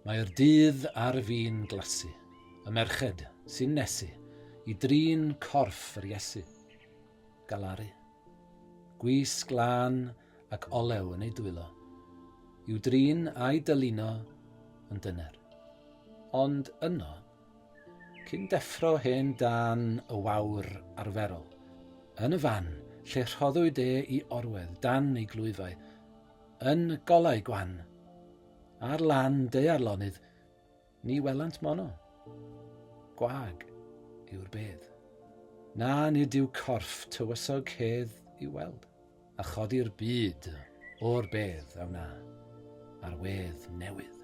Mae'r dydd ar fi'n glasu, y merched sy'n nesu, I drin corff yr Iesu. Galaru. Gwys glân ac olew yn ei dwylo. I'w drin a'i dyluno yn dyner. Ond yno, cyn deffro hen dan y wawr arferol, yn y fan lle rhoddwyd I orwedd dan ei glwyfau, yn golau gwan, ar lan daearlonydd, ni welant mono. Gwag yw'r bedd. Na nid yw corff tywysog hedd I weld, a chodi'r byd o'r bedd aw na, ar wedd newydd.